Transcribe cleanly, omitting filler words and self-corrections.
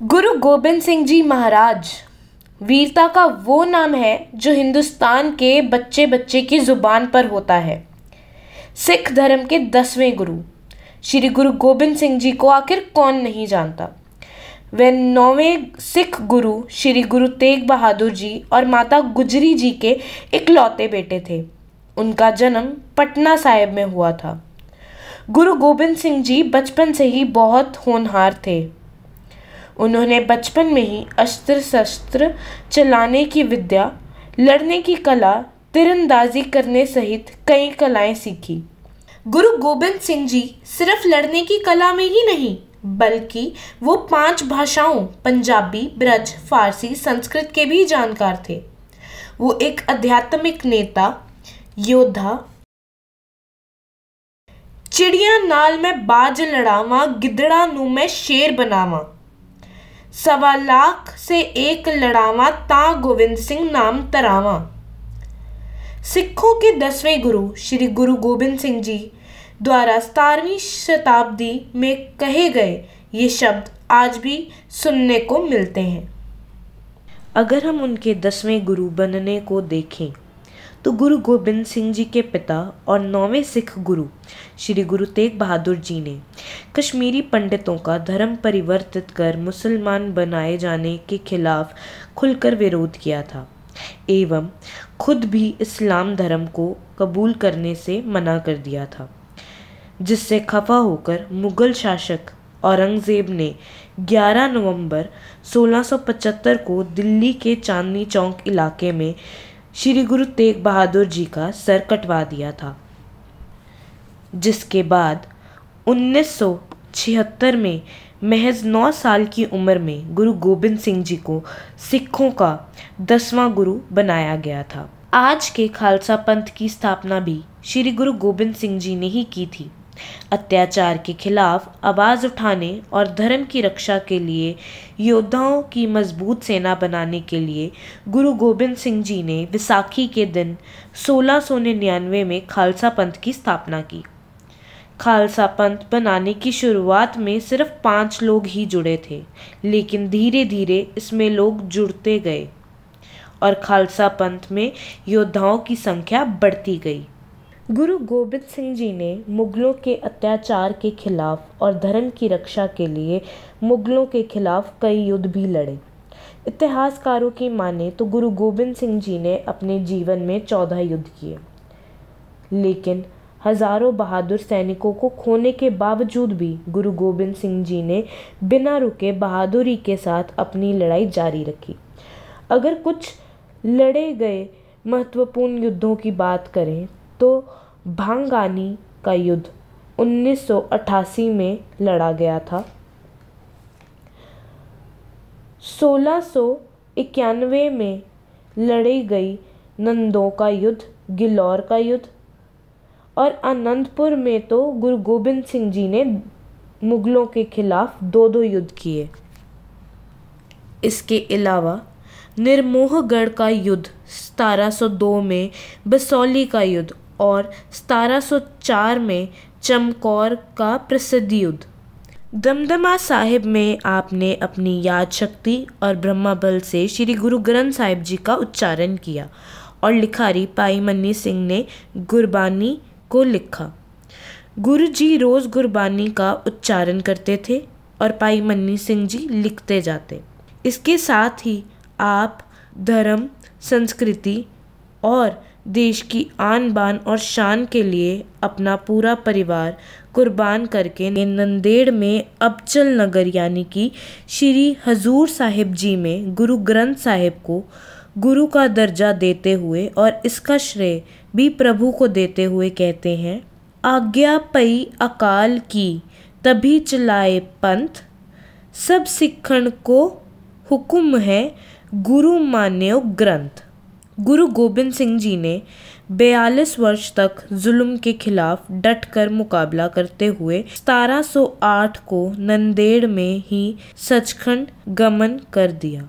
गुरु गोबिंद सिंह जी महाराज वीरता का वो नाम है जो हिंदुस्तान के बच्चे बच्चे की जुबान पर होता है। सिख धर्म के 10वें गुरु श्री गुरु गोबिंद सिंह जी को आखिर कौन नहीं जानता। वे 9वें सिख गुरु श्री गुरु तेग बहादुर जी और माता गुजरी जी के इकलौते बेटे थे। उनका जन्म पटना साहिब में हुआ था। गुरु गोबिंद सिंह जी बचपन से ही बहुत होनहार थे। उन्होंने बचपन में ही अस्त्र शस्त्र चलाने की विद्या, लड़ने की कला, तीरंदाजी करने सहित कई कलाएं सीखी। गुरु गोबिंद सिंह जी सिर्फ लड़ने की कला में ही नहीं बल्कि वो 5 भाषाओं पंजाबी, ब्रज, फारसी, संस्कृत के भी जानकार थे। वो एक आध्यात्मिक नेता, योद्धा, चिड़िया नाल में बाज लड़ावा, गिदड़ा नू मैं शेर बनावा, 1.25 लाख से एक लड़ावा, ता गोविंद सिंह नाम तरावा। सिखों के 10वें गुरु श्री गुरु गोबिंद सिंह जी द्वारा 17वीं शताब्दी में कहे गए ये शब्द आज भी सुनने को मिलते हैं। अगर हम उनके 10वें गुरु बनने को देखें तो गुरु गोबिंद सिंह जी के पिता और 9वें सिख गुरु श्री गुरु तेग बहादुर जी ने कश्मीरी पंडितों का धर्म परिवर्तित कर मुसलमान बनाए जाने के खिलाफ खुलकर विरोध किया था एवं खुद भी इस्लाम धर्म को कबूल करने से मना कर दिया था, जिससे खफा होकर मुगल शासक औरंगजेब ने 11 नवंबर 1675 को दिल्ली के चांदनी चौक इलाके में श्री गुरु तेग बहादुर जी का सर कटवा दिया था, जिसके बाद 1976 में महज 9 साल की उम्र में गुरु गोबिंद सिंह जी को सिखों का 10वां गुरु बनाया गया था। आज के खालसा पंथ की स्थापना भी श्री गुरु गोबिंद सिंह जी ने ही की थी। अत्याचार के खिलाफ आवाज़ उठाने और धर्म की रक्षा के लिए योद्धाओं की मजबूत सेना बनाने के लिए गुरु गोबिंद सिंह जी ने विसाखी के दिन 1699 में खालसा पंथ की स्थापना की। खालसा पंथ बनाने की शुरुआत में सिर्फ 5 लोग ही जुड़े थे, लेकिन धीरे धीरे इसमें लोग जुड़ते गए और खालसा पंथ में योद्धाओं की संख्या बढ़ती गई। गुरु गोबिंद सिंह जी ने मुगलों के अत्याचार के खिलाफ और धर्म की रक्षा के लिए मुगलों के खिलाफ कई युद्ध भी लड़े। इतिहासकारों की माने तो गुरु गोबिंद सिंह जी ने अपने जीवन में 14 युद्ध किए, लेकिन हजारों बहादुर सैनिकों को खोने के बावजूद भी गुरु गोबिंद सिंह जी ने बिना रुके बहादुरी के साथ अपनी लड़ाई जारी रखी। अगर कुछ लड़े गए महत्वपूर्ण युद्धों की बात करें तो भांगानी का युद्ध 1988 में लड़ा गया था। 1691 में लड़ी गई नंदों का युद्ध, गिलौर का युद्ध और आनंदपुर में तो गुरु गोबिंद सिंह जी ने मुगलों के खिलाफ 2-2 युद्ध किए। इसके अलावा निर्मोहगढ़ का युद्ध, 1702 में बसौली का युद्ध और 1704 में चमकौर का प्रसिद्ध युद्ध। दमदमा साहिब में आपने अपनी याद शक्ति और ब्रह्मा बल से श्री गुरु ग्रंथ साहिब जी का उच्चारण किया और लिखारी पाई मन्नी सिंह ने गुरबानी को लिखा। गुरु जी रोज़ गुरबानी का उच्चारण करते थे और पाई मन्नी सिंह जी लिखते जाते। इसके साथ ही आप धर्म, संस्कृति और देश की आन बान और शान के लिए अपना पूरा परिवार कुर्बान करके नंदेड़ में अबचल नगर यानी कि श्री हजूर साहिब जी में गुरु ग्रंथ साहिब को गुरु का दर्जा देते हुए और इसका श्रेय भी प्रभु को देते हुए कहते हैं, आज्ञा पई अकाल की तभी चलाए पंथ, सब सिखण को हुक्म है गुरु मान्यो ग्रंथ। गुरु गोबिंद सिंह जी ने 42 वर्ष तक जुल्म के खिलाफ डटकर मुकाबला करते हुए 1708 को नंदेड़ में ही सचखंड गमन कर दिया।